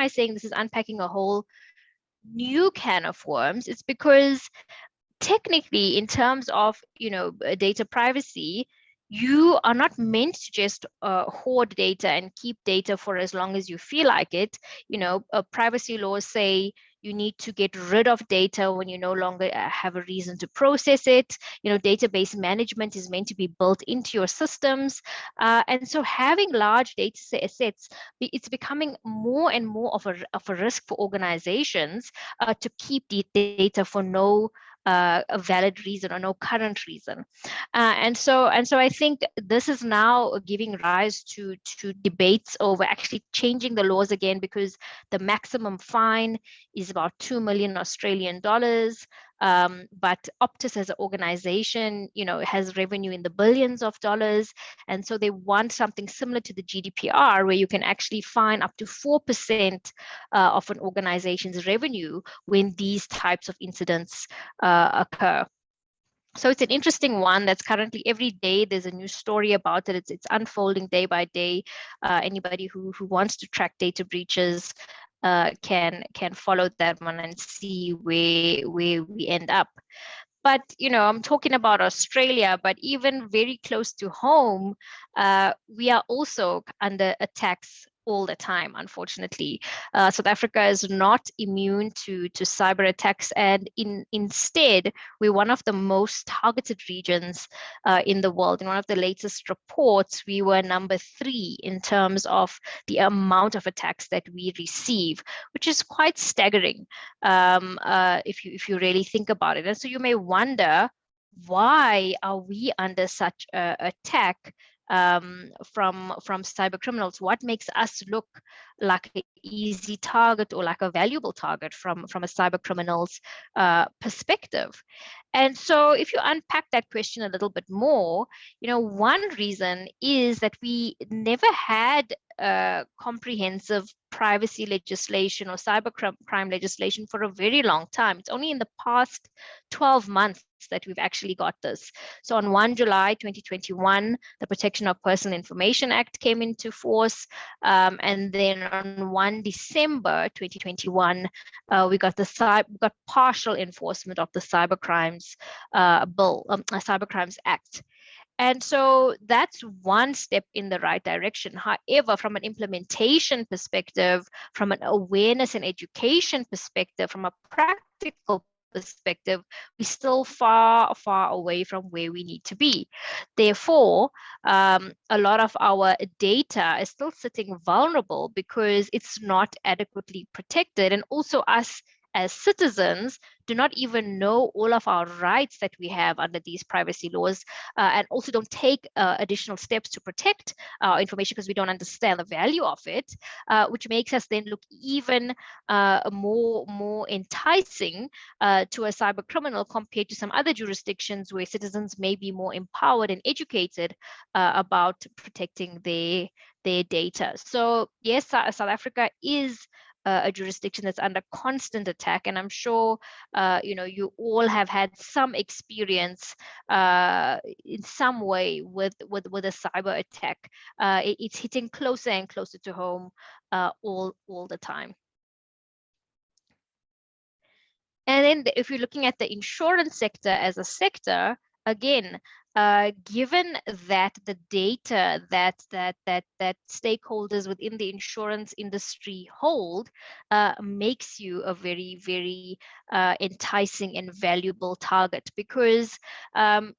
I saying this is unpacking a whole new can of worms? It's because technically, in terms of data privacy, you are not meant to just hoard data and keep data for as long as you feel like it. Privacy laws say you need to get rid of data when you no longer have a reason to process it. Database management is meant to be built into your systems. And so having large data sets, it's becoming more and more of a risk for organizations to keep the data for no a valid reason or no current reason. And so I think this is now giving rise to debates over actually changing the laws again, because the maximum fine is about 2 million Australian dollars. But Optus as an organization, has revenue in the billions of dollars. And so they want something similar to the GDPR, where you can actually fine up to 4% of an organization's revenue when these types of incidents occur. So it's an interesting one that's currently every day there's a new story about it. It's unfolding day by day. Anybody who wants to track data breaches can follow that one and see where we end up. But I'm talking about Australia, but even very close to home, we are also under attacks all the time, unfortunately. South Africa is not immune to cyber attacks, and instead, we're one of the most targeted regions in the world. In one of the latest reports, we were number 3 in terms of the amount of attacks that we receive, which is quite staggering if you really think about it. And so you may wonder, why are we under such attack from cyber criminals? What makes us look like an easy target or like a valuable target from a cyber criminal's perspective? And so if you unpack that question a little bit more, one reason is that we never had comprehensive privacy legislation or cyber crime legislation for a very long time. It's only in the past 12 months that we've actually got this. So on 1 July 2021, the Protection of Personal Information Act came into force. And then on 1 December 2021, we got partial enforcement of the Cybercrimes Cybercrimes Act. And so that's one step in the right direction. However, from an implementation perspective, from an awareness and education perspective, from a practical perspective, we're still far, far away from where we need to be. Therefore, a lot of our data is still sitting vulnerable because it's not adequately protected. And also us as citizens do not even know all of our rights that we have under these privacy laws, and also don't take additional steps to protect our information because we don't understand the value of it, which makes us then look even more enticing to a cyber criminal compared to some other jurisdictions where citizens may be more empowered and educated about protecting their data. So yes, South Africa is a jurisdiction that's under constant attack, and I'm sure you all have had some experience in some way with a cyber attack. It's hitting closer and closer to home all the time. And then if you're looking at the insurance sector as a sector, again, given that the data that stakeholders within the insurance industry hold makes you a very, very enticing and valuable target, because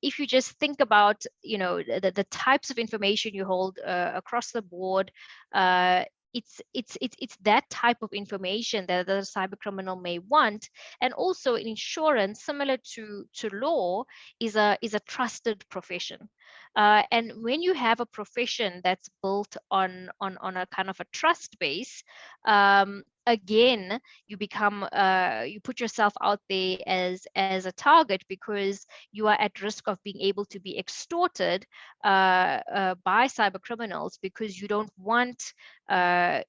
if you just think about the types of information you hold across the board, it's that type of information that the cyber criminal may want. And also in insurance, similar to law, is a trusted profession. And when you have a profession that's built on a kind of a trust base, again, you become you put yourself out there as a target, because you are at risk of being able to be extorted by cyber criminals, because you don't want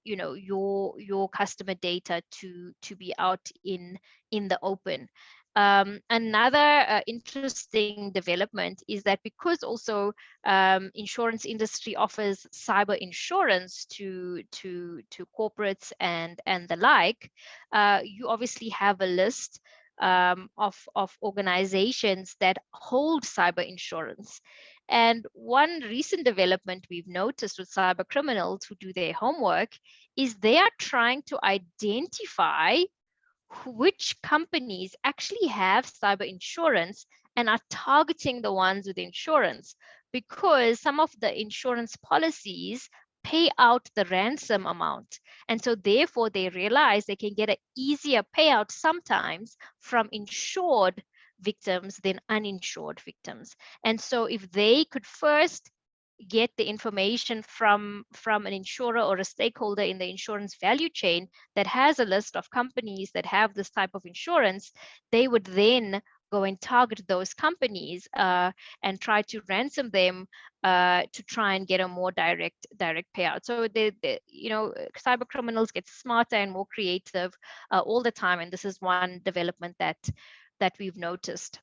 your customer data to be out in the open. Another interesting development is that because also insurance industry offers cyber insurance to corporates and the like, you obviously have a list of organizations that hold cyber insurance. And one recent development we've noticed with cyber criminals who do their homework is they are trying to identify which companies actually have cyber insurance and are targeting the ones with insurance, because some of the insurance policies pay out the ransom amount. And so therefore they realize they can get an easier payout sometimes from insured victims than uninsured victims. And so if they could first get the information from an insurer or a stakeholder in the insurance value chain that has a list of companies that have this type of insurance, they would then go and target those companies and try to ransom them to try and get a more direct payout. So cyber criminals get smarter and more creative all the time, and this is one development that we've noticed.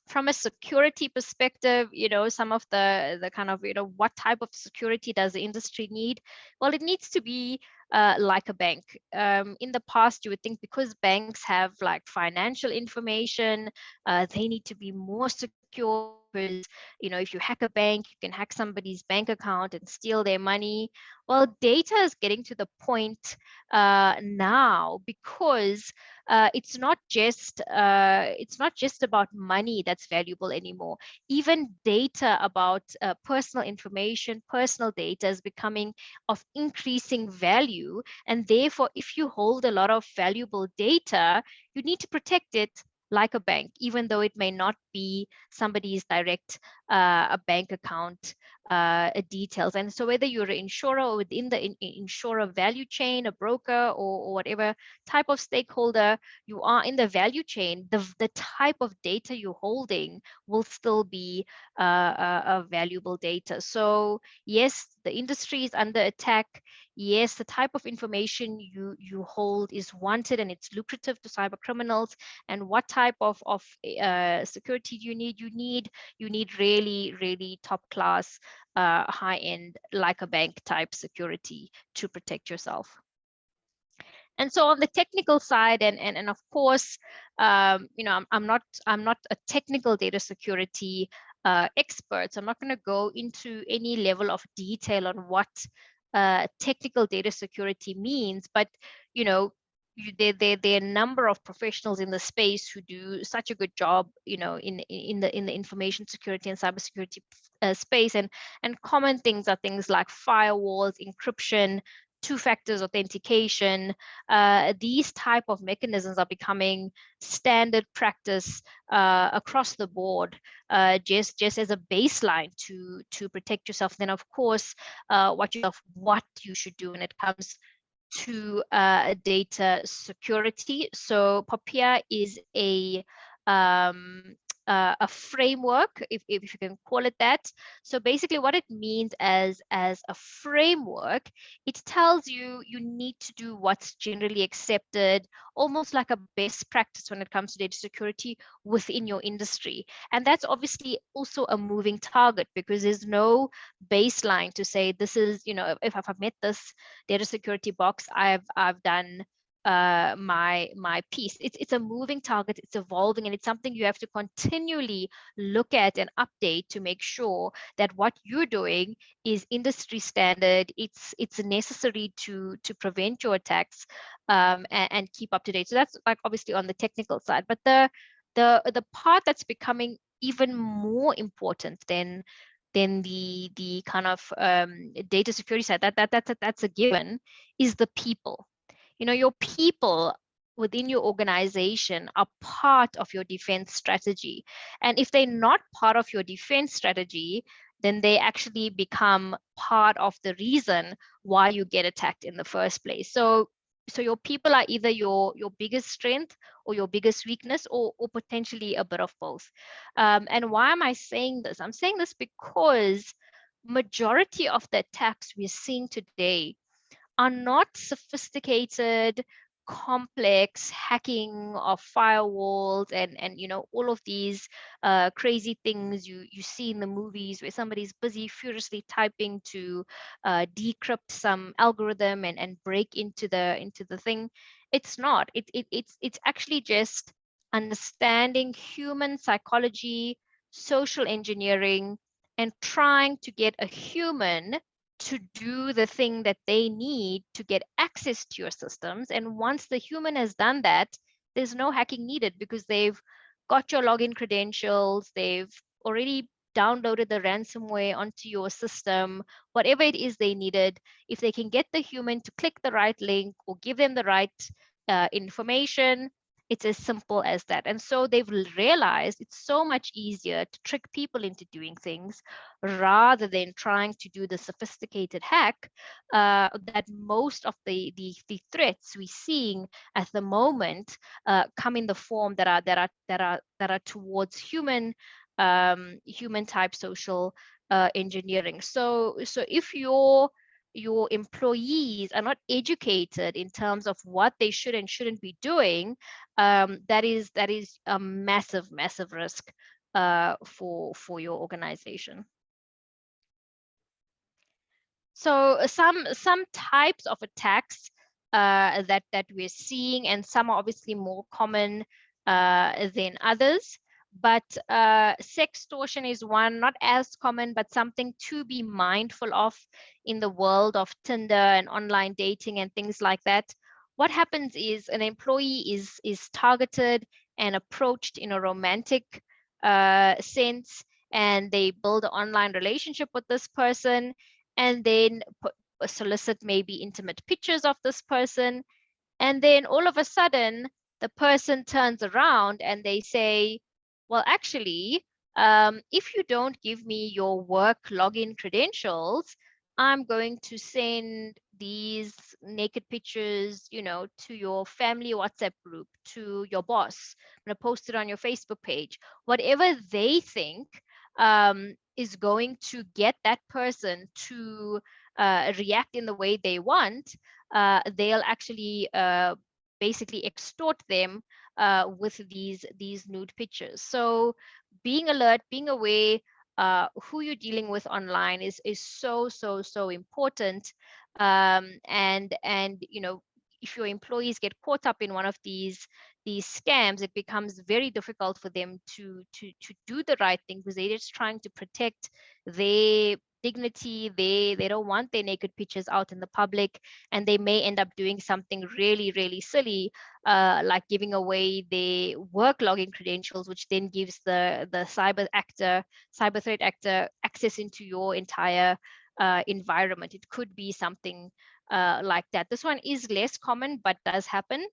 From a security perspective, some of the kind of, what type of security does the industry need? Well, it needs to be like a bank. In the past, you would think because banks have like financial information, they need to be more secure because, if you hack a bank, you can hack somebody's bank account and steal their money. Well, data is getting to the point now because it's not just about money that's valuable anymore. Even data about personal information, personal data is becoming of increasing value, and therefore, if you hold a lot of valuable data, you need to protect it like a bank, even though it may not be somebody's direct a bank account details. And so whether you're an insurer or within the insurer value chain, a broker or whatever type of stakeholder you are in the value chain, the type of data you're holding will still be a valuable data. So yes, the industry is under attack. Yes, the type of information you hold is wanted and it's lucrative to cyber criminals. And what type of security do you need? You need really, really top class, high end, like a bank type security to protect yourself. And so on the technical side, and of course, I'm not a technical data security expert, so I'm not going to go into any level of detail on what technical data security means, but there are a number of professionals in the space who do such a good job, in the information security and cybersecurity space, and common things are things like firewalls, encryption, two-factor authentication. These type of mechanisms are becoming standard practice across the board, just as a baseline to protect yourself. Then, of course, what you should do when it comes to data security. So POPIA is a framework, if you can call it that. So basically what it means as a framework, it tells you need to do what's generally accepted, almost like a best practice when it comes to data security within your industry. And that's obviously also a moving target, because there's no baseline to say this is, if I've met this data security box, I've done my piece. It's a moving target, it's evolving, and it's something you have to continually look at and update to make sure that what you're doing is industry standard. It's necessary to prevent your attacks and keep up to date. So that's like obviously on the technical side, but the part that's becoming even more important than the kind of data security side, that's a given, is the people. Your people within your organization are part of your defense strategy. And if they're not part of your defense strategy, then they actually become part of the reason why you get attacked in the first place. So your people are either your biggest strength or your biggest weakness, or potentially a bit of both. And why am I saying this? I'm saying this because majority of the attacks we're seeing today are not sophisticated, complex hacking of firewalls and all of these crazy things you see in the movies where somebody's busy furiously typing to decrypt some algorithm and break into the thing. It's not. It's actually just understanding human psychology, social engineering, and trying to get a human to do the thing that they need to get access to your systems. And once the human has done that, there's no hacking needed because they've got your login credentials, they've already downloaded the ransomware onto your system, whatever it is they needed. If they can get the human to click the right link or give them the right information, it's as simple as that. And so they've realized it's so much easier to trick people into doing things rather than trying to do the sophisticated hack that most of the threats we're seeing at the moment come in the form that are towards human type social engineering. So if your employees are not educated in terms of what they should and shouldn't be doing, that is a massive risk for your organization. So some types of attacks that we're seeing, and some are obviously more common than others. But sextortion is one, not as common, but something to be mindful of in the world of Tinder and online dating and things like that. What happens is an employee is targeted and approached in a romantic sense, and they build an online relationship with this person, and then solicit maybe intimate pictures of this person. And then all of a sudden, the person turns around and they say, well, actually, if you don't give me your work login credentials, I'm going to send these naked pictures, to your family WhatsApp group, to your boss. I'm going to post it on your Facebook page. Whatever they think is going to get that person to react in the way they want, they'll actually basically extort them with these nude pictures. So being alert, being aware who you're dealing with online is so important. And if your employees get caught up in one of these scams, it becomes very difficult for them to do the right thing because they're just trying to protect their dignity. They don't want their naked pictures out in the public, and they may end up doing something really silly, like giving away their work login credentials, which then gives the cyber threat actor access into your entire environment. It could be something like that. This one is less common, but does happen.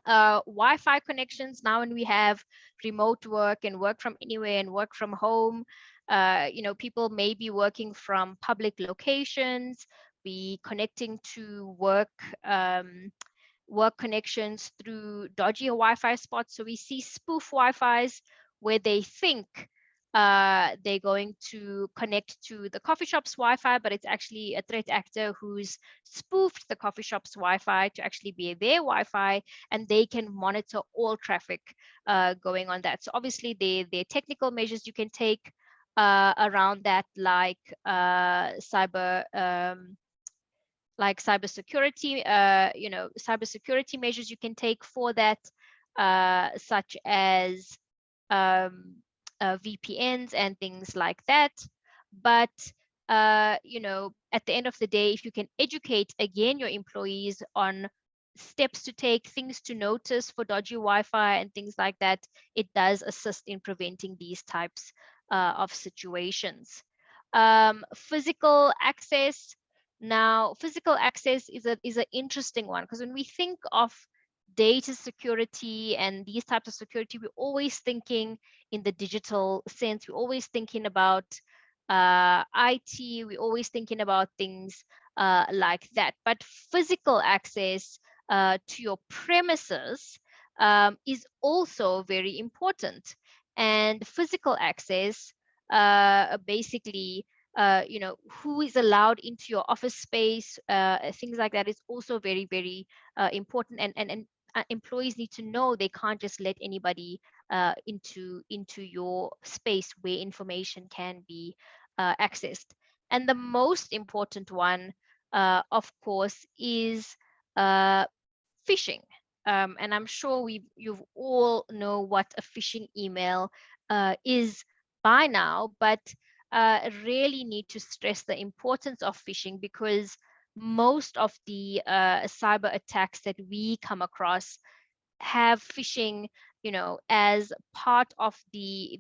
Wi-Fi connections. Now when we have remote work and work from anywhere and work from home, people may be working from public locations, be connecting to work connections through dodgy Wi-Fi spots. So we see spoof Wi-Fis where they think they're going to connect to the coffee shop's Wi-Fi, but it's actually a threat actor who's spoofed the coffee shop's Wi-Fi to actually be their Wi-Fi, and they can monitor all traffic going on that. So obviously there are technical measures you can take around that, like cybersecurity, cybersecurity measures you can take for that, such as VPNs and things like that. But at the end of the day, if you can educate again your employees on steps to take, things to notice for dodgy Wi-Fi and things like that, it does assist in preventing these types of situations. Physical access. Now, physical access is an interesting one, because when we think of data security and these types of security, we're always thinking in the digital sense. We're always thinking about IT. We're always thinking about things like that. But physical access to your premises is also very important. And physical access basically who is allowed into your office space, things like that is also very, very important. And employees need to know they can't just let anybody into your space where information can be accessed. And the most important one, of course, is phishing. And I'm sure you've all know what a phishing email is by now, but really need to stress the importance of phishing, because most of the cyber attacks that we come across have phishing, as part of the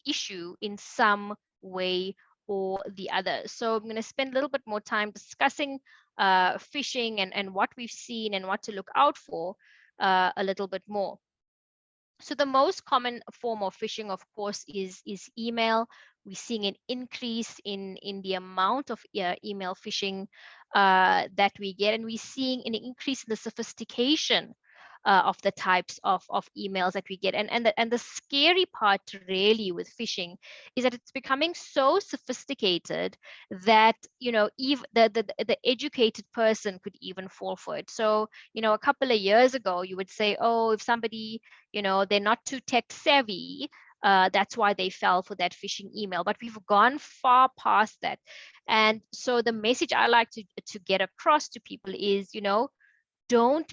issue in some way or the other. So I'm going to spend a little bit more time discussing phishing and what we've seen and what to look out for a little bit more. So the most common form of phishing, of course, is email. We're seeing an increase in the amount of email phishing that we get, and we're seeing an increase in the sophistication of the types of emails that we get. And the scary part really with phishing is that it's becoming so sophisticated that even the educated person could even fall for it. So a couple of years ago, you would say, oh, if somebody, they're not too tech savvy, that's why they fell for that phishing email. But we've gone far past that. And so the message I like to get across to people is, don't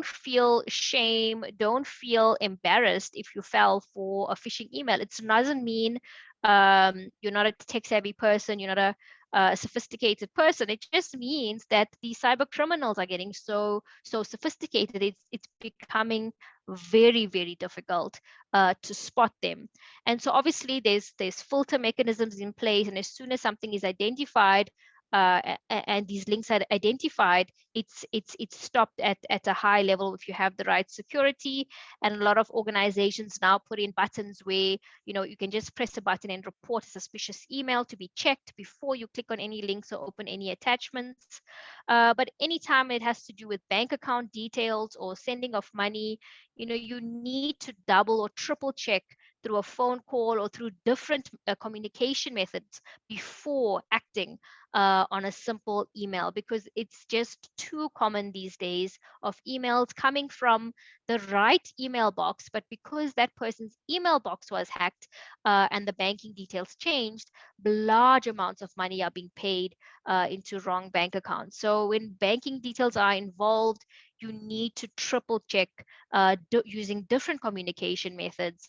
feel shame, don't feel embarrassed if you fell for a phishing email. It doesn't mean you're not a tech savvy person, you're not a sophisticated person. It just means that these cyber criminals are getting so sophisticated. It's becoming very, very difficult to spot them. And so obviously there's filter mechanisms in place, and as soon as something is identified and these links are identified, it's stopped at a high level if you have the right security. And a lot of organizations now put in buttons where you can just press a button and report a suspicious email to be checked before you click on any links or open any attachments. But anytime it has to do with bank account details or sending of money, you need to double or triple check through a phone call or through different communication methods before acting on a simple email, because it's just too common these days of emails coming from the right email box, but because that person's email box was hacked and the banking details changed, large amounts of money are being paid into wrong bank accounts. So when banking details are involved, you need to triple check using different communication methods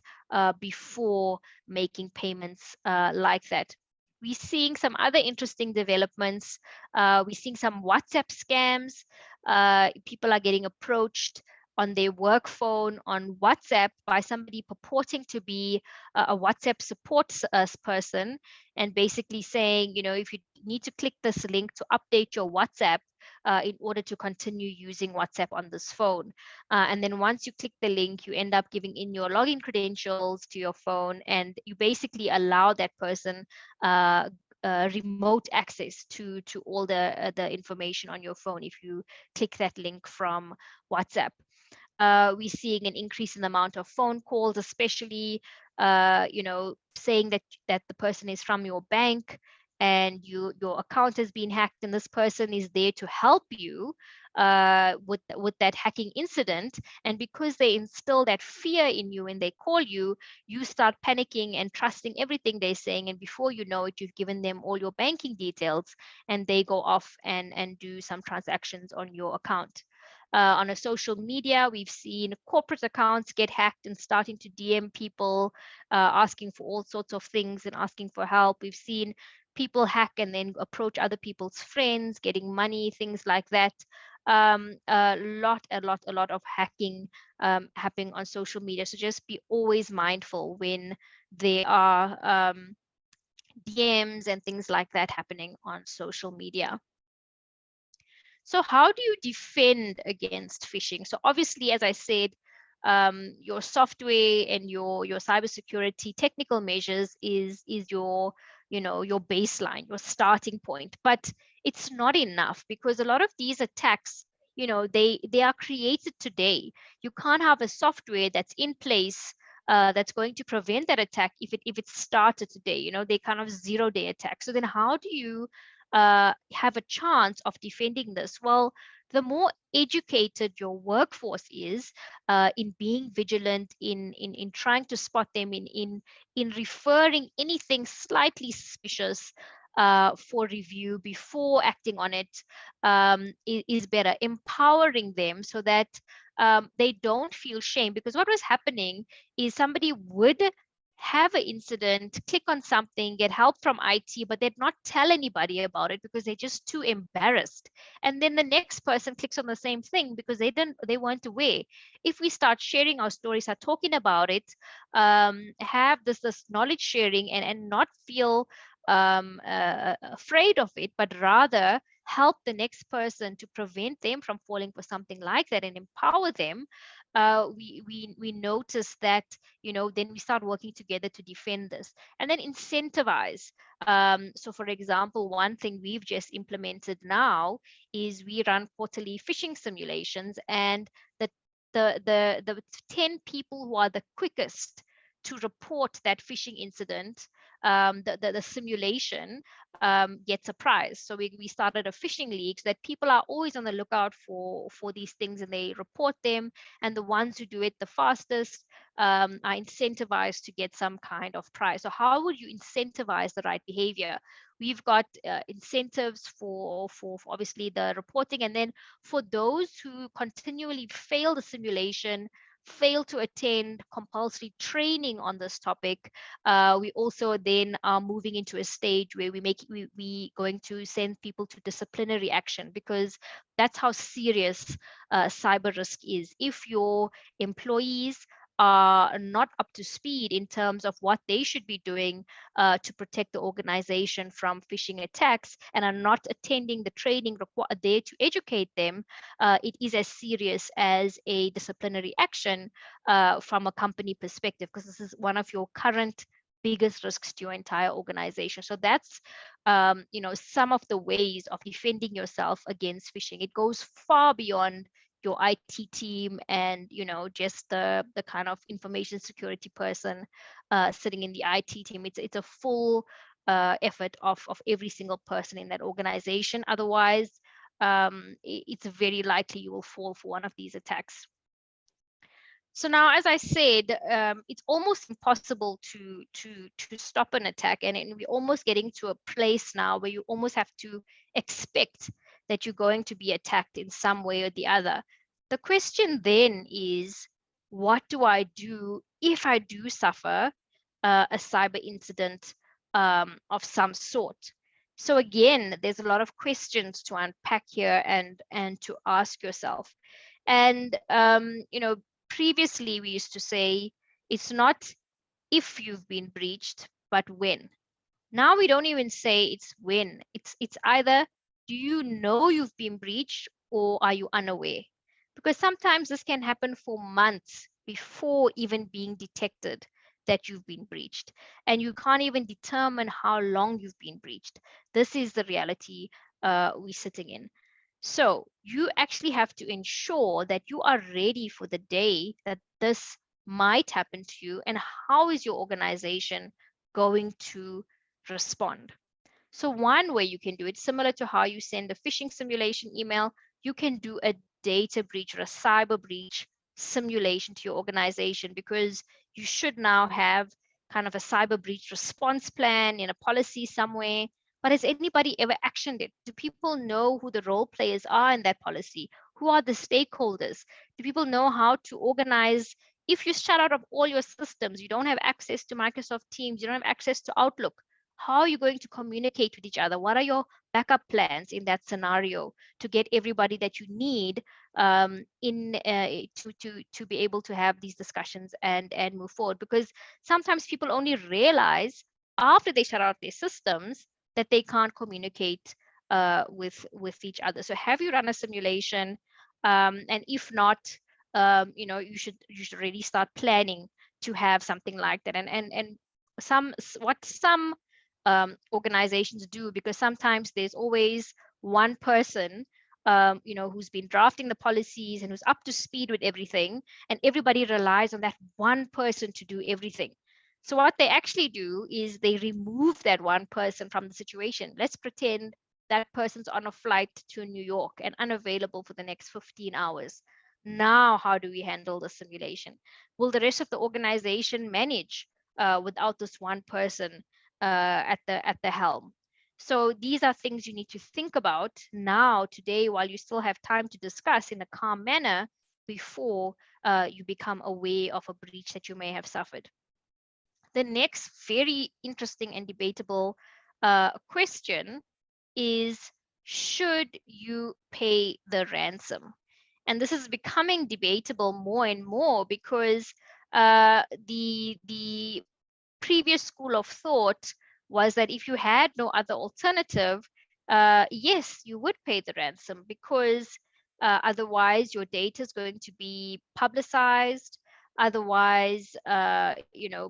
before making payments like that. We're seeing some other interesting developments. We're seeing some WhatsApp scams. People are getting approached on their work phone on WhatsApp by somebody purporting to be a WhatsApp support person, and basically saying, if you need to click this link to update your WhatsApp in order to continue using WhatsApp on this phone. And then once you click the link, you end up giving in your login credentials to your phone, and you basically allow that person remote access to all the information on your phone if you click that link from WhatsApp. We're seeing an increase in the amount of phone calls, especially saying that the person is from your bank and your account has been hacked, and this person is there to help you with that hacking incident. And because they instill that fear in you and they call you, you start panicking and trusting everything they're saying, and before you know it, you've given them all your banking details, and they go off and do some transactions on your account. On a social media, we've seen corporate accounts get hacked and starting to DM people, asking for all sorts of things and asking for help. We've seen people hack and then approach other people's friends, getting money, things like that. A lot of hacking happening on social media. So just be always mindful when there are DMs and things like that happening on social media. So how do you defend against phishing? So obviously, as I said, your software and your cybersecurity technical measures is your your baseline, your starting point. But it's not enough, because a lot of these attacks, they are created today. You can't have a software that's in place that's going to prevent that attack if it started today. You know, they kind of 0-day attack. So then how do you have a chance of defending this? Well, the more educated your workforce is in being vigilant, in trying to spot them, in referring anything slightly suspicious for review before acting on it, is better. Empowering them so that they don't feel shame, because what was happening is somebody would have an incident, click on something, get help from IT, but they'd not tell anybody about it because they're just too embarrassed. And then the next person clicks on the same thing because they weren't aware. If we start sharing our stories, start talking about it, have this knowledge sharing, and not feel afraid of it, but rather help the next person to prevent them from falling for something like that and empower them, we notice that, you know, then we start working together to defend this. And then incentivize. So for example, one thing we've just implemented now is we run quarterly phishing simulations, and the 10 people who are the quickest to report that phishing incident, the simulation, gets a prize. So we started a phishing league so that people are always on the lookout for these things, and they report them. And the ones who do it the fastest are incentivized to get some kind of prize. So how would you incentivize the right behavior? We've got incentives for obviously the reporting, and then for those who continually fail the simulation, fail to attend compulsory training on this topic, we also then are moving into a stage where we going to send people to disciplinary action, because that's how serious cyber risk is. If your employees are not up to speed in terms of what they should be doing to protect the organization from phishing attacks, and are not attending the training required there to educate them, it is as serious as a disciplinary action from a company perspective, because this is one of your current biggest risks to your entire organization. So that's you know, some of the ways of defending yourself against phishing. It goes far beyond your IT team and, you know, just the kind of information security person sitting in the IT team. It's a full effort of every single person in that organization. Otherwise, it's very likely you will fall for one of these attacks. So now, as I said, it's almost impossible to stop an attack, and we're almost getting to a place now where you almost have to expect that you're going to be attacked in some way or the other. The question then is, what do I do if I do suffer a cyber incident of some sort? So again, there's a lot of questions to unpack here and to ask yourself. And you know, previously we used to say it's not if you've been breached, but when. Now we don't even say it's when. It's either, do you know you've been breached, or are you unaware? Because sometimes this can happen for months before even being detected that you've been breached, and you can't even determine how long you've been breached. This is the reality we're sitting in. So you actually have to ensure that you are ready for the day that this might happen to you, and how is your organization going to respond? So one way you can do it, similar to how you send a phishing simulation email, you can do a data breach or a cyber breach simulation to your organization, because you should now have kind of a cyber breach response plan in a policy somewhere. But has anybody ever actioned it? Do people know who the role players are in that policy? Who are the stakeholders? Do people know how to organize? If you shut out of all your systems, you don't have access to Microsoft Teams, you don't have access to Outlook, how are you going to communicate with each other? What are your backup plans in that scenario to get everybody that you need to be able to have these discussions and move forward? Because sometimes people only realize after they shut out their systems that they can't communicate with each other. So have you run a simulation? And if not, you know, you should really start planning to have something like that. And some organizations do, because sometimes there's always one person who's been drafting the policies and who's up to speed with everything, and everybody relies on that one person to do everything. So what they actually do is they remove that one person from the situation. Let's pretend that person's on a flight to New York and unavailable for the next 15 hours. Now, how do we handle the simulation? Will the rest of the organization manage without this one person at the helm? So these are things you need to think about now, today, while you still have time to discuss in a calm manner before you become aware of a breach that you may have suffered. The next very interesting and debatable question is, should you pay the ransom? And this is becoming debatable more and more because the previous school of thought was that if you had no other alternative, yes, you would pay the ransom because otherwise your data is going to be publicized. Otherwise,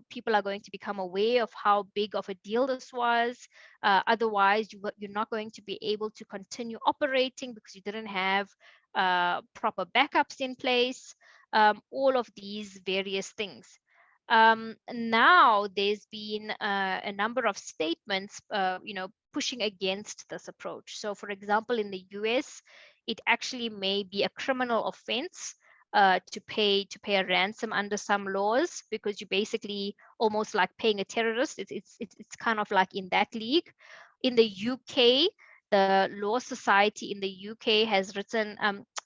people are going to become aware of how big of a deal this was. Otherwise, you're not going to be able to continue operating because you didn't have proper backups in place. All of these various things. Now there's been a number of statements, pushing against this approach. So, for example, in the US, it actually may be a criminal offense to pay a ransom under some laws, because you basically almost like paying a terrorist. It's kind of like in that league. In the UK, the Law Society in the UK has written,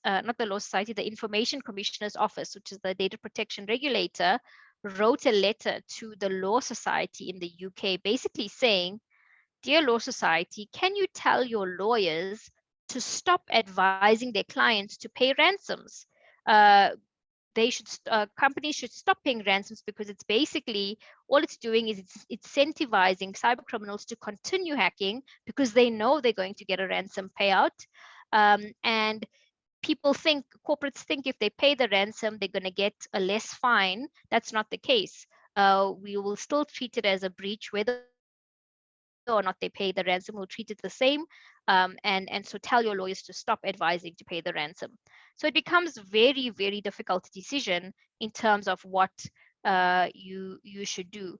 not the Law Society, the Information Commissioner's Office, which is the data protection regulator, wrote a letter to the Law Society in the UK, basically saying, "Dear Law Society, can you tell your lawyers to stop advising their clients to pay ransoms? Companies should stop paying ransoms because it's basically, all it's doing is it's incentivizing cyber criminals to continue hacking because they know they're going to get a ransom payout. And corporates think if they pay the ransom, they're going to get a less fine. That's not the case. We will still treat it as a breach, whether or not they pay the ransom, we'll treat it the same. And so tell your lawyers to stop advising to pay the ransom." So it becomes very, very difficult decision in terms of what you should do.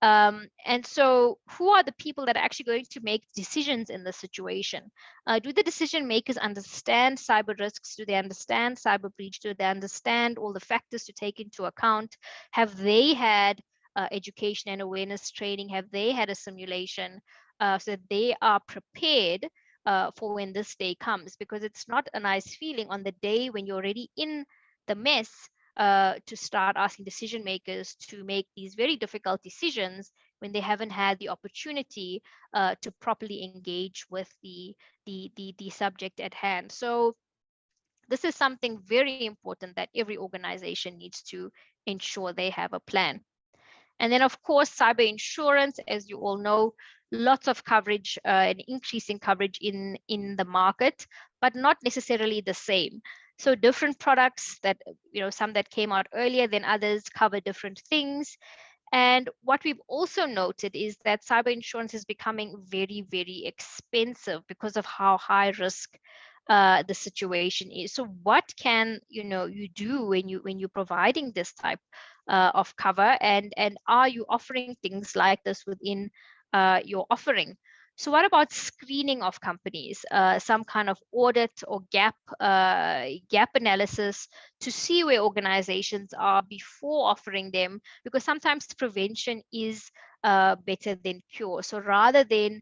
And so who are the people that are actually going to make decisions in this situation? Do the decision makers understand cyber risks? Do they understand cyber breach? Do they understand all the factors to take into account? Have they had education and awareness training? Have they had a simulation so that they are prepared for when this day comes? Because it's not a nice feeling on the day when you're already in the mess to start asking decision makers to make these very difficult decisions when they haven't had the opportunity to properly engage with the subject at hand. So this is something very important that every organization needs to ensure they have a plan. And then, of course, cyber insurance, as you all know, lots of coverage, and increasing coverage in the market, but not necessarily the same. So different products that, some that came out earlier than others cover different things. And what we've also noted is that cyber insurance is becoming very, very expensive because of how high risk the situation is. So what can you do when you're providing this type of cover, and are you offering things like this within your offering? So what about screening of companies, some kind of audit or gap analysis to see where organizations are before offering them? Because sometimes prevention is better than cure. So rather than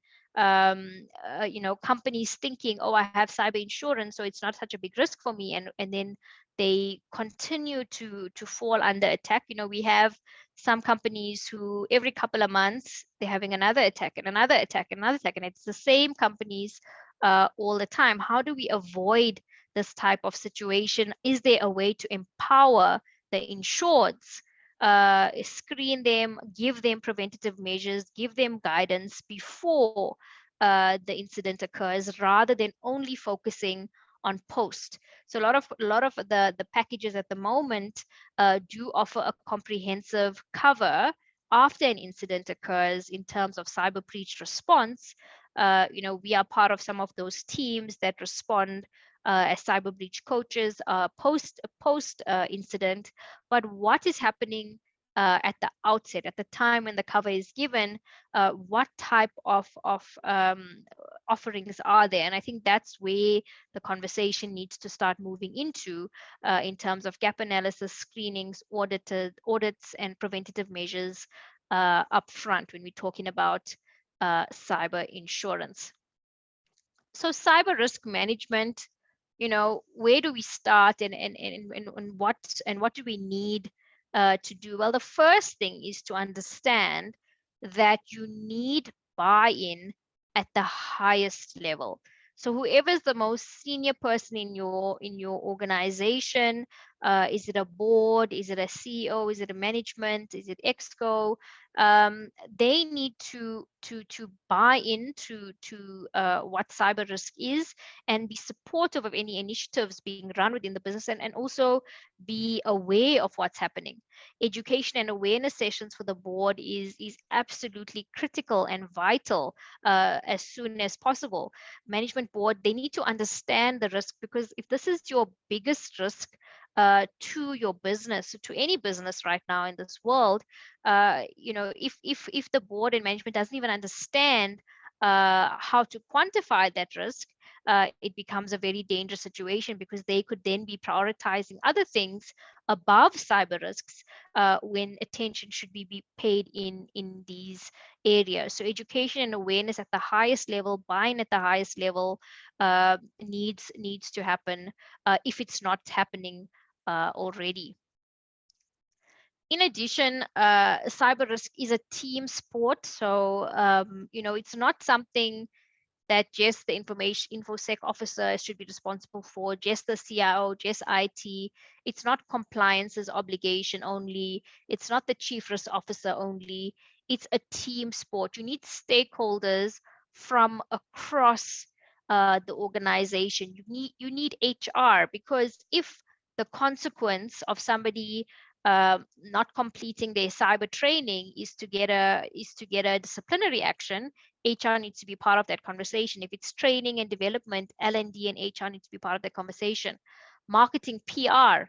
companies thinking, "Oh, I have cyber insurance, so it's not such a big risk for me," and then they continue to fall under attack. We have some companies who every couple of months they're having another attack and another attack and another attack, and it's the same companies all the time. How do we avoid this type of situation? Is there a way to empower the insureds, screen them, give them preventative measures, give them guidance before the incident occurs, rather than only focusing on post? So a lot of the packages at the moment do offer a comprehensive cover after an incident occurs in terms of cyber breach response. We are part of some of those teams that respond as cyber breach coaches post incident, but what is happening at the outset, at the time when the cover is given, what type of offerings are there? And I think that's where the conversation needs to start moving into, in terms of gap analysis, screenings, audits, and preventative measures up front when we're talking about cyber insurance. So cyber risk management, where do we start, and what do we need to do? Well, the first thing is to understand that you need buy-in at the highest level. So whoever's the most senior person in your organization, is it a board, is it a CEO, is it a management, is it exco, they need to buy into what cyber risk is, and be supportive of any initiatives being run within the business, and also be aware of what's happening. Education and awareness sessions for the board is absolutely critical and vital, as soon as possible. Management board, they need to understand the risk, because if this is your biggest risk to your business, to any business right now in this world, if the board and management doesn't even understand how to quantify that risk, it becomes a very dangerous situation, because they could then be prioritizing other things above cyber risks, when attention should be paid in these areas. So education and awareness at the highest level, buy-in at the highest level, needs to happen, if it's not happening already. In addition, cyber risk is a team sport. So, it's not something that just the infosec officer should be responsible for, just the CIO, just IT. It's not compliance's obligation only. It's not the chief risk officer only. It's a team sport. You need stakeholders from across the organization. You need HR, because if the consequence of somebody not completing their cyber training is to get a disciplinary action, HR needs to be part of that conversation. If it's training and development, L&D and HR need to be part of that conversation. Marketing, PR.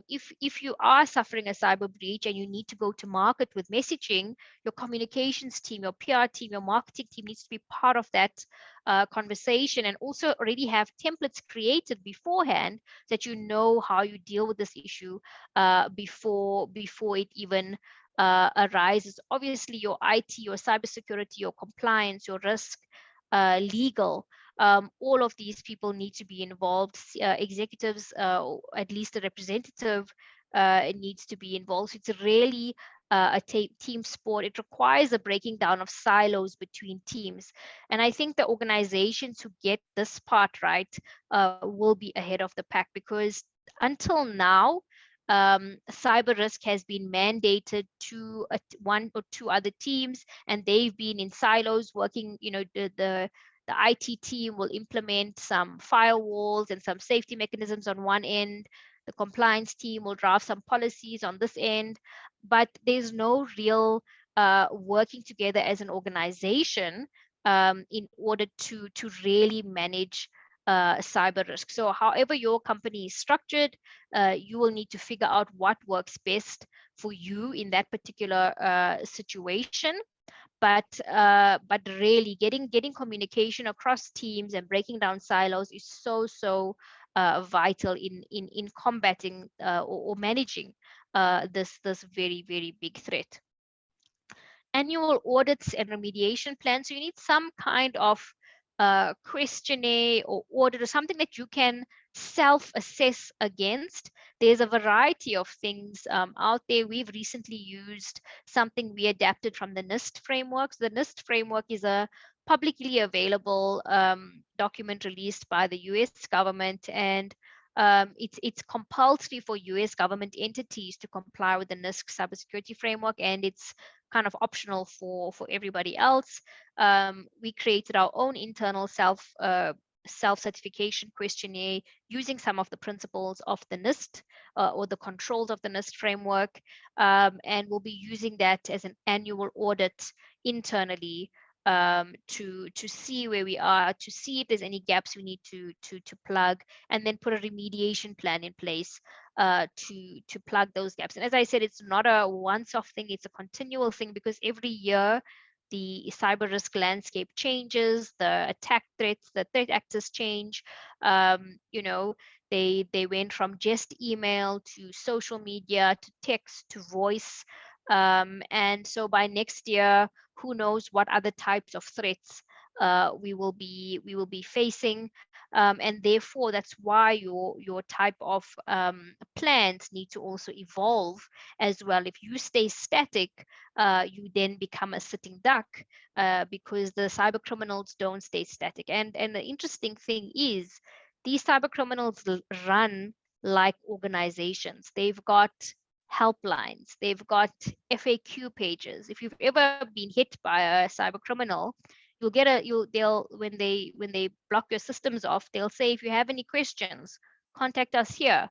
If you are suffering a cyber breach and you need to go to market with messaging, your communications team, your PR team, your marketing team needs to be part of that conversation, and also already have templates created beforehand, that you know how you deal with this issue before it even arises. Obviously, your IT, your cybersecurity, your compliance, your risk, legal, all of these people need to be involved. Executives, or at least a representative, needs to be involved. So it's really a team sport. It requires a breaking down of silos between teams. And I think the organizations who get this part right will be ahead of the pack, because until now, cyber risk has been mandated to one or two other teams, and they've been in silos working. The IT team will implement some firewalls and some safety mechanisms on one end. The compliance team will draft some policies on this end, but there's no real working together as an organization in order to really manage cyber risk. So however your company is structured, you will need to figure out what works best for you in that particular situation. But really getting communication across teams and breaking down silos is so vital in combating or managing this very, very big threat. Annual audits and remediation plans. So you need some kind of questionnaire or audit, or something that you can self-assess against. There's a variety of things out there. We've recently used something we adapted from the NIST framework. So the NIST framework is a publicly available document released by the US government, and it's compulsory for US government entities to comply with the NIST cybersecurity framework, and it's kind of optional for everybody else. We created our own internal self-certification questionnaire using some of the principles of the NIST or the controls of the NIST framework, and we'll be using that as an annual audit internally to see where we are, to see if there's any gaps we need to plug, and then put a remediation plan in place to plug those gaps. And as I said, it's not a once-off thing; it's a continual thing, because every year the cyber risk landscape changes, the attack threats, the threat actors change. You know, they went from just email to social media to text to voice. And so by next year, who knows what other types of threats we will be facing, and therefore that's why your type of plans need to also evolve as well. If you stay static, you then become a sitting duck, because the cyber criminals don't stay static. And the interesting thing is, these cyber criminals run like organizations. They've got helplines, they've got FAQ pages. If you've ever been hit by a cyber criminal, you'll get a you'll they'll when they block your systems off, they'll say, if you have any questions, contact us here.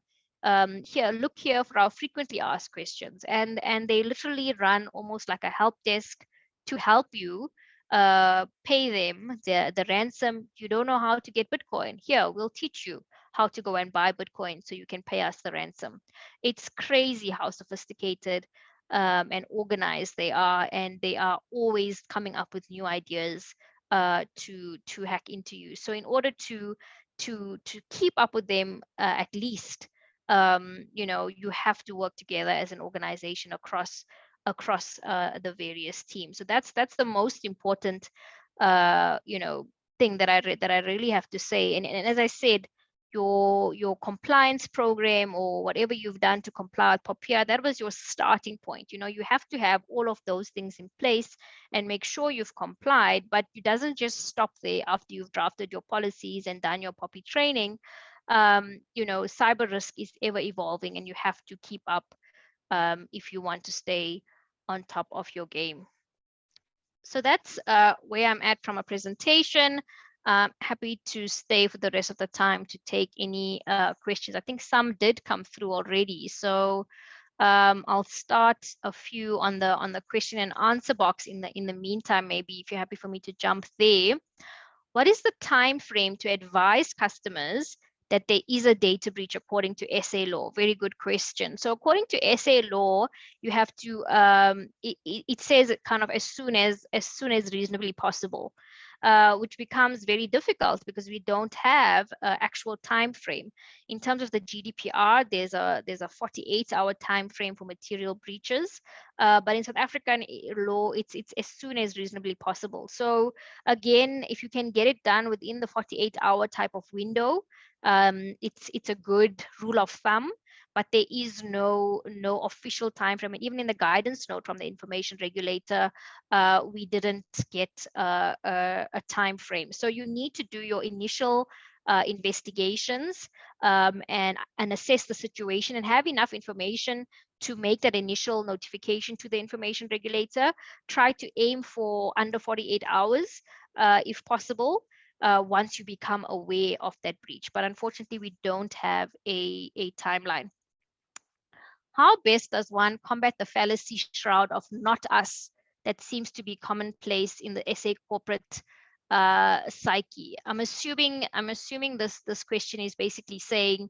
Here, look here for our frequently asked questions. And they literally run almost like a help desk to help you pay them the ransom. You don't know how to get Bitcoin, here, we'll teach you how to go and buy Bitcoin so you can pay us the ransom. It's crazy how sophisticated and organized they are, and they are always coming up with new ideas to hack into you. So in order to keep up with them, at least, you have to work together as an organization across the various teams. So that's the most important thing that I really have to say. And as I said, your compliance program or whatever you've done to comply with POPIA, that was your starting point. You have to have all of those things in place and make sure you've complied, but it doesn't just stop there after you've drafted your policies and done your POPI training. Cyber risk is ever evolving, and you have to keep up if you want to stay on top of your game. So that's where I'm at from a presentation. Happy to stay for the rest of the time to take any questions. I think some did come through already. So I'll start a few on the question and answer box in the meantime. Maybe if you're happy for me to jump there. What is the time frame to advise customers that there is a data breach according to SA law? Very good question. So according to SA law, you have to, it says it kind of as soon as reasonably possible, which becomes very difficult because we don't have an actual time frame. In terms of the GDPR, there's a 48-hour time frame for material breaches, but in South African law, it's as soon as reasonably possible. So again, if you can get it done within the 48-hour type of window, it's a good rule of thumb, but there is no official time frame. And even in the guidance note from the information regulator, we didn't get a time frame. So you need to do your initial investigations and assess the situation and have enough information to make that initial notification to the information regulator. Try to aim for under 48 hours if possible, once you become aware of that breach. But unfortunately, we don't have a timeline. How best does one combat the fallacy shroud of "not us" that seems to be commonplace in the SA corporate psyche? I'm assuming this question is basically saying,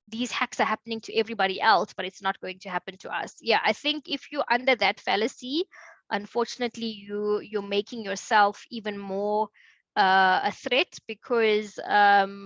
these hacks are happening to everybody else, but it's not going to happen to us. Yeah, I think if you're under that fallacy, unfortunately, you're making yourself even more a threat, because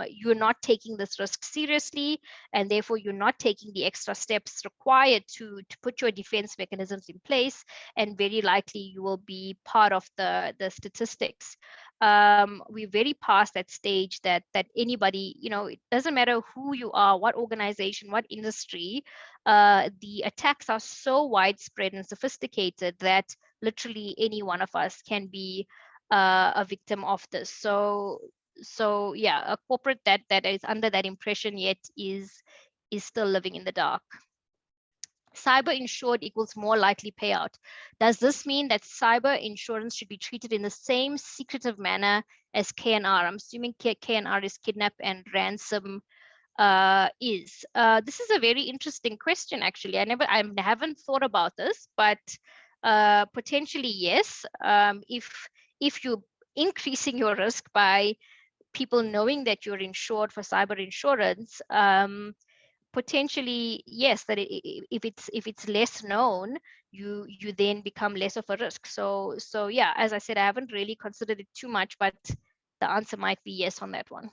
you're not taking this risk seriously, and therefore you're not taking the extra steps required to put your defense mechanisms in place, and very likely you will be part of the statistics. We're very past that stage that anybody, it doesn't matter who you are, what organization, what industry, the attacks are so widespread and sophisticated that literally any one of us can be a victim of this. So yeah, a corporate that is under that impression yet is still living in the dark. Cyber insured equals more likely payout. Does this mean that cyber insurance should be treated in the same secretive manner as KNR? I'm assuming KNR is kidnap and ransom is. This is a very interesting question, actually. I haven't thought about this, but Potentially, yes. If you're increasing your risk by people knowing that you're insured for cyber insurance, potentially yes. That if it's less known, you then become less of a risk. So yeah, as I said, I haven't really considered it too much, but the answer might be yes on that one.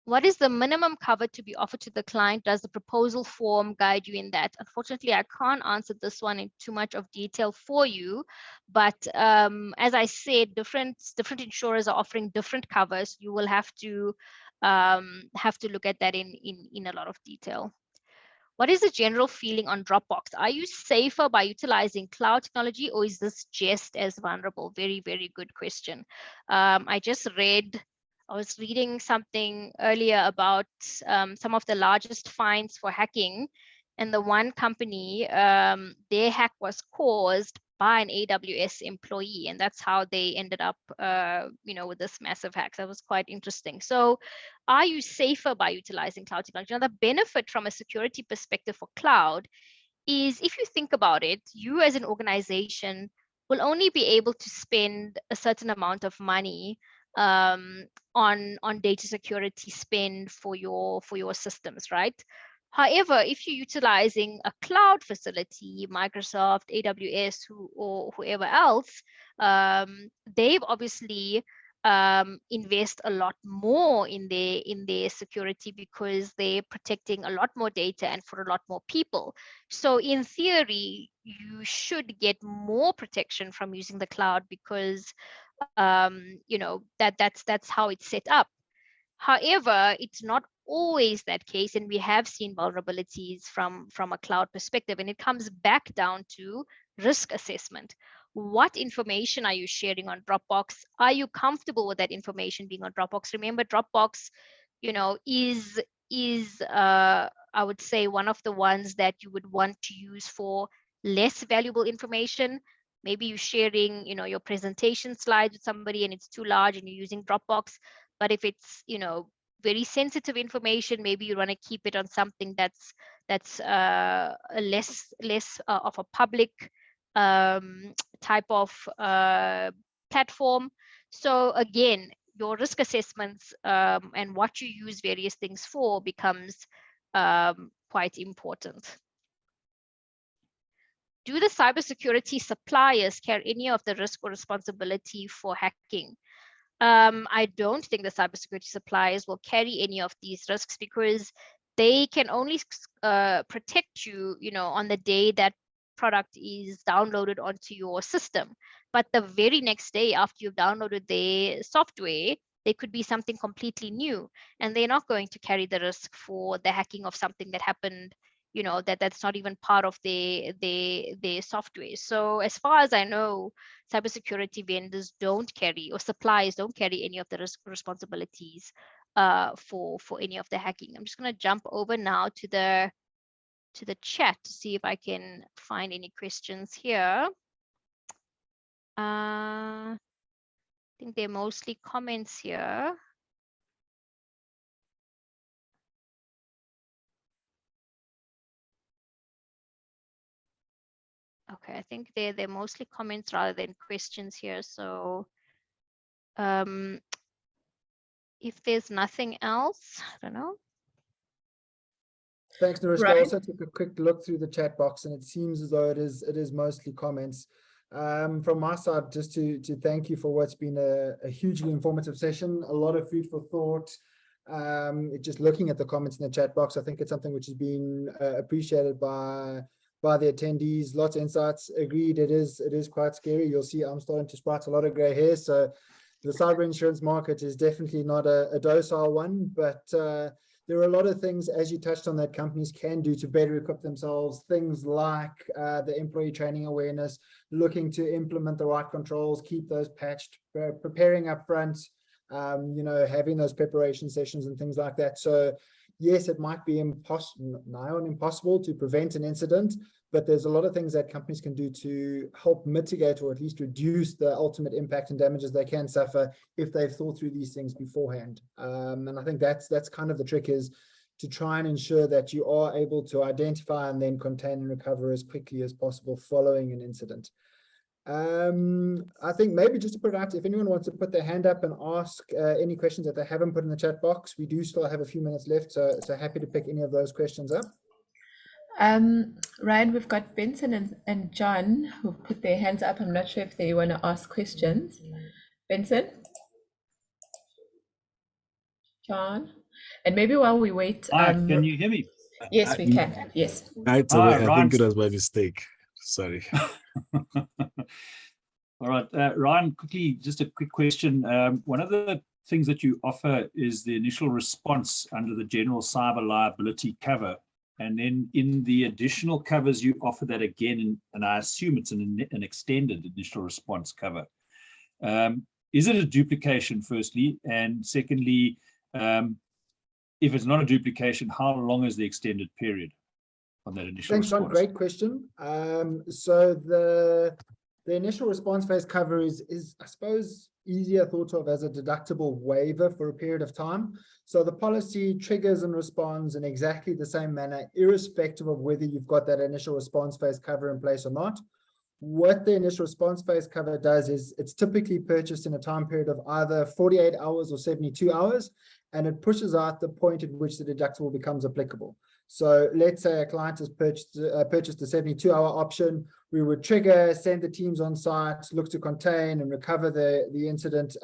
What is the minimum cover to be offered to the client? Does the proposal form guide you in that? Unfortunately, I can't answer this one in too much of detail for you, but as I said, different insurers are offering different covers. You will have to look at that in a lot of detail. What is the general feeling on Dropbox? Are you safer by utilizing cloud technology, or is this just as vulnerable? Very, very good question. I was reading something earlier about some of the largest fines for hacking, and the one company, their hack was caused by an AWS employee, and that's how they ended up, with this massive hack. That was quite interesting. So, are you safer by utilizing cloud technology? Now, the benefit from a security perspective for cloud is, if you think about it, you as an organization will only be able to spend a certain amount of money on data security spend for your systems, right? However, if you're utilizing a cloud facility, Microsoft, AWS, or whoever else, they've obviously invest a lot more in their security, because they're protecting a lot more data and for a lot more people. So in theory, you should get more protection from using the cloud, because that's how it's set up. However, it's not always that case, and we have seen vulnerabilities from a cloud perspective, and it comes back down to risk assessment. What information are you sharing on Dropbox? Are you comfortable with that information being on Dropbox? Remember, Dropbox, is I would say one of the ones that you would want to use for less valuable information. Maybe you're sharing, your presentation slides with somebody and it's too large and you're using Dropbox. But if it's, very sensitive information, maybe you want to keep it on something that's less of a public type of platform. So again, your risk assessments and what you use various things for becomes quite important. Do the cybersecurity suppliers carry any of the risk or responsibility for hacking? I don't think the cybersecurity suppliers will carry any of these risks, because they can only protect you, on the day that product is downloaded onto your system. But the very next day after you've downloaded their software, there could be something completely new, and they're not going to carry the risk for the hacking of something that happened, that's not even part of their software. So as far as I know, cybersecurity vendors don't carry, or suppliers don't carry, any of the risk responsibilities for any of the hacking. I'm just going to jump over now to the chat to see if I can find any questions here. I think they're mostly comments here. Okay, I think they're mostly comments rather than questions here. So if there's nothing else, I don't know. Thanks, Nerushka. Right. I also took a quick look through the chat box, and it seems as though it is mostly comments. From my side, just to thank you for what's been a hugely informative session, a lot of food for thought. Just looking at the comments in the chat box, I think it's something which has been appreciated by the attendees. Lots of insights. Agreed, it is quite scary. You'll see I'm starting to sprout a lot of gray hair. So the cyber insurance market is definitely not a docile one, but there are a lot of things, as you touched on, that companies can do to better equip themselves. Things like the employee training awareness, looking to implement the right controls, keep those patched, preparing up front, having those preparation sessions and things like that. So yes, it might be nigh on impossible to prevent an incident, but there's a lot of things that companies can do to help mitigate, or at least reduce, the ultimate impact and damages they can suffer if they've thought through these things beforehand. And I think that's kind of the trick, is to try and ensure that you are able to identify and then contain and recover as quickly as possible following an incident. I think maybe just to put it out, if anyone wants to put their hand up and ask any questions that they haven't put in the chat box, we do still have a few minutes left, so happy to pick any of those questions up. Ryan, we've got Benson and John who put their hands up. I'm not sure if they want to ask questions. Benson? John? And maybe while we wait... can you hear me? Yes, we can. Yes. I think it was my mistake. Sorry. All right, Ryan, quickly, just a quick question. One of the things that you offer is the initial response under the general cyber liability cover. And then in the additional covers, you offer that again, and I assume it's an extended initial response cover. Is it a duplication, firstly? And secondly, if it's not a duplication, how long is the extended period on that initial response? Thanks, John. Great question. So the initial response phase cover is, I suppose, easier thought of as a deductible waiver for a period of time. So the policy triggers and responds in exactly the same manner, irrespective of whether you've got that initial response phase cover in place or not. What the initial response phase cover does is it's typically purchased in a time period of either 48 hours or 72 hours, and it pushes out the point at which the deductible becomes applicable. So let's say a client has purchased a 72-hour option. We would trigger, send the teams on site, look to contain and recover the incident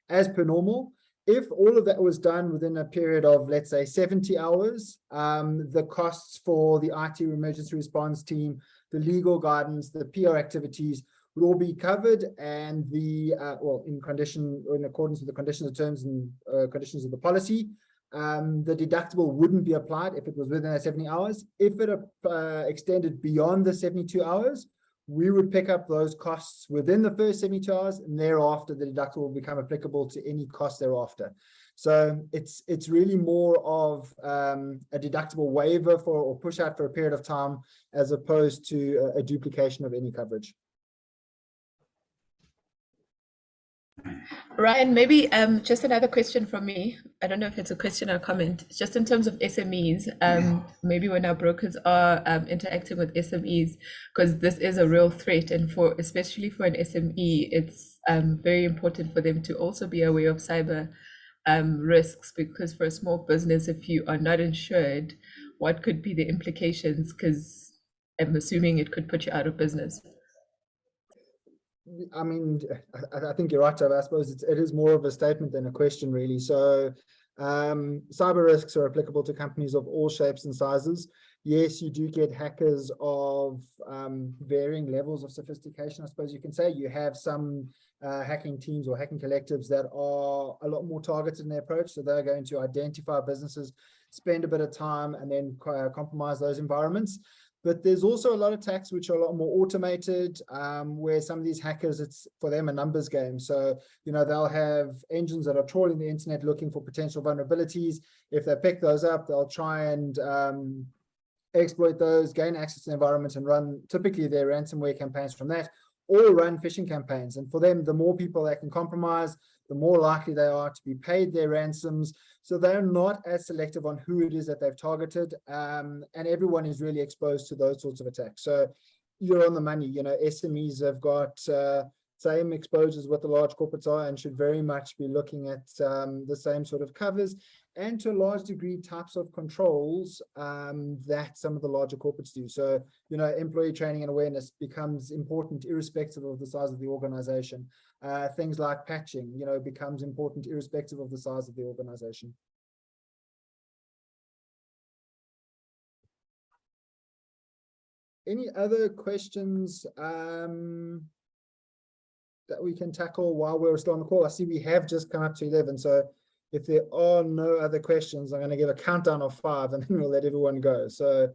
as per normal. If all of that was done within a period of, let's say, 70 hours, the costs for the IT emergency response team, the legal guidance, the PR activities would all be covered, and the in accordance with the conditions of terms and conditions of the policy, the deductible wouldn't be applied if it was within 70 hours. If it extended beyond the 72 hours, we would pick up those costs within the first 72 hours, and thereafter the deductible will become applicable to any cost thereafter. So it's really more of a deductible waiver or push out for a period of time, as opposed to a duplication of any coverage. Ryan, maybe just another question from me. I don't know if it's a question or a comment. Just in terms of SMEs, maybe when our brokers are interacting with SMEs, because this is a real threat, and especially for an SME, it's very important for them to also be aware of cyber risks, because for a small business, if you are not insured, what could be the implications? Because I'm assuming it could put you out of business. I mean, I think you're right, Trevor. I suppose it is more of a statement than a question, really. So cyber risks are applicable to companies of all shapes and sizes. Yes, you do get hackers of varying levels of sophistication, I suppose you can say. You have some hacking teams or hacking collectives that are a lot more targeted in their approach. So they're going to identify businesses, spend a bit of time, and then compromise those environments. But there's also a lot of attacks which are a lot more automated, where some of these hackers, it's for them a numbers game. So, they'll have engines that are trawling the internet looking for potential vulnerabilities. If they pick those up, they'll try and exploit those, gain access to the environment, and run typically their ransomware campaigns from that, or run phishing campaigns. And for them, the more people they can compromise, the more likely they are to be paid their ransoms. So they're not as selective on who it is that they've targeted, and everyone is really exposed to those sorts of attacks. So you're on the money. SMEs have got same exposures what the large corporates are, and should very much be looking at the same sort of covers, and to a large degree types of controls that some of the larger corporates do. So, employee training and awareness becomes important irrespective of the size of the organization. Things like patching, becomes important irrespective of the size of the organization. Any other questions that we can tackle while we're still on the call? I see we have just come up to 11. So if there are no other questions, I'm going to give a countdown of 5, and then we'll let everyone go. So